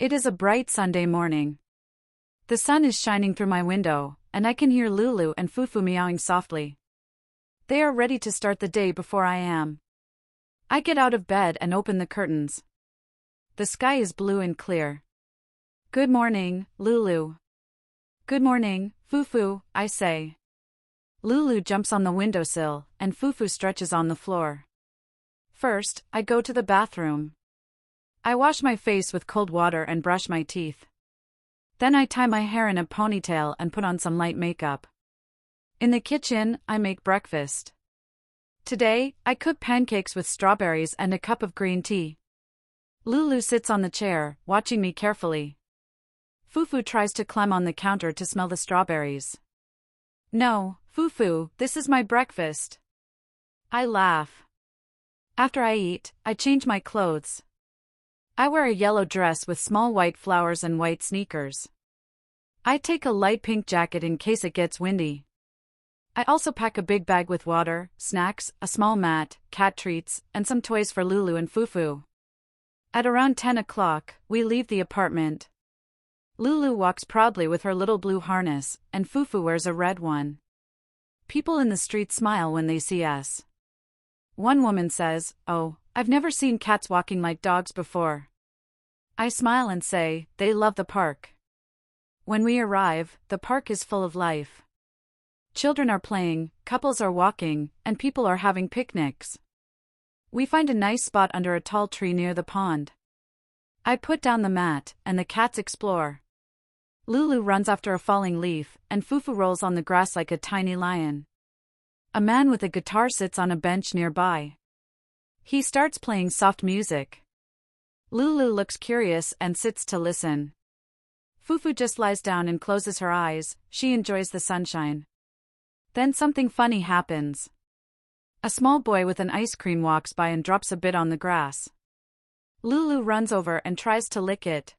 It is a bright Sunday morning. The sun is shining through my window, and I can hear Lulu and Fufu meowing softly. They are ready to start the day before I am. I get out of bed and open the curtains. The sky is blue and clear. Good morning, Lulu. Good morning, Fufu, I say. Lulu jumps on the windowsill, and Fufu stretches on the floor. First, I go to the bathroom. I wash my face with cold water and brush my teeth. Then I tie my hair in a ponytail and put on some light makeup. In the kitchen, I make breakfast. Today, I cook pancakes with strawberries and a cup of green tea. Lulu sits on the chair, watching me carefully. Fufu tries to climb on the counter to smell the strawberries. No, Fufu, this is my breakfast. I laugh. After I eat, I change my clothes. I wear a yellow dress with small white flowers and white sneakers. I take a light pink jacket in case it gets windy. I also pack a big bag with water, snacks, a small mat, cat treats, and some toys for Lulu and Fufu. At around 10 o'clock, we leave the apartment. Lulu walks proudly with her little blue harness, and Fufu wears a red one. People in the street smile when they see us. One woman says, "Oh, I've never seen cats walking like dogs before." I smile and say, "They love the park." When we arrive, the park is full of life. Children are playing, couples are walking, and people are having picnics. We find a nice spot under a tall tree near the pond. I put down the mat, and the cats explore. Lulu runs after a falling leaf, and Fufu rolls on the grass like a tiny lion. A man with a guitar sits on a bench nearby. He starts playing soft music. Lulu looks curious and sits to listen. Fufu just lies down and closes her eyes. She enjoys the sunshine. Then something funny happens. A small boy with an ice cream walks by and drops a bit on the grass. Lulu runs over and tries to lick it.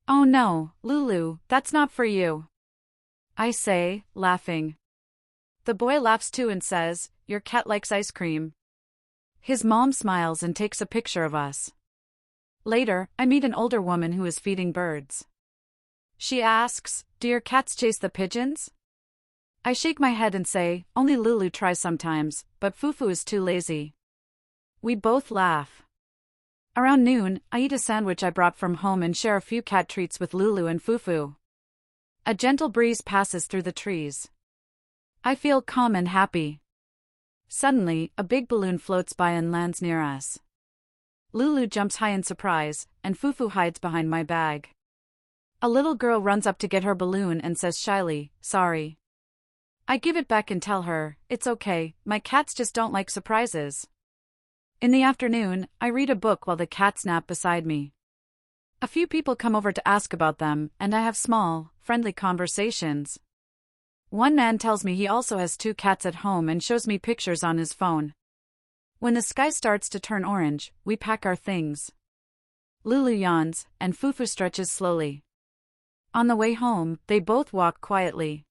"Oh no, Lulu, that's not for you," I say, laughing. The boy laughs too and says, "Your cat likes ice cream." His mom smiles and takes a picture of us. Later, I meet an older woman who is feeding birds. She asks, "Do your cats chase the pigeons?" I shake my head and say, "Only Lulu tries sometimes, but Fufu is too lazy." We both laugh. Around noon, I eat a sandwich I brought from home and share a few cat treats with Lulu and Fufu. A gentle breeze passes through the trees. I feel calm and happy. Suddenly, a big balloon floats by and lands near us. Lulu jumps high in surprise, and Fufu hides behind my bag. A little girl runs up to get her balloon and says shyly, "Sorry." I give it back and tell her, "It's okay, my cats just don't like surprises." In the afternoon, I read a book while the cats nap beside me. A few people come over to ask about them, and I have small, friendly conversations. One man tells me he also has 2 cats at home and shows me pictures on his phone. When the sky starts to turn orange, we pack our things. Lulu yawns, and Fufu stretches slowly. On the way home, they both walk quietly.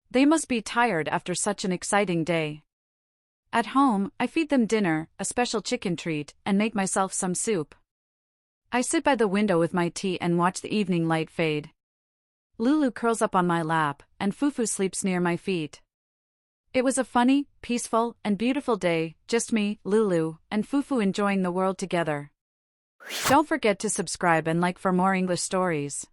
They must be tired after such an exciting day. At home, I feed them dinner, a special chicken treat, and make myself some soup. I sit by the window with my tea and watch the evening light fade. Lulu curls up on my lap, and Fufu sleeps near my feet. It was a funny, peaceful, and beautiful day, just me, Lulu, and Fufu enjoying the world together. Don't forget to subscribe and like for more English stories.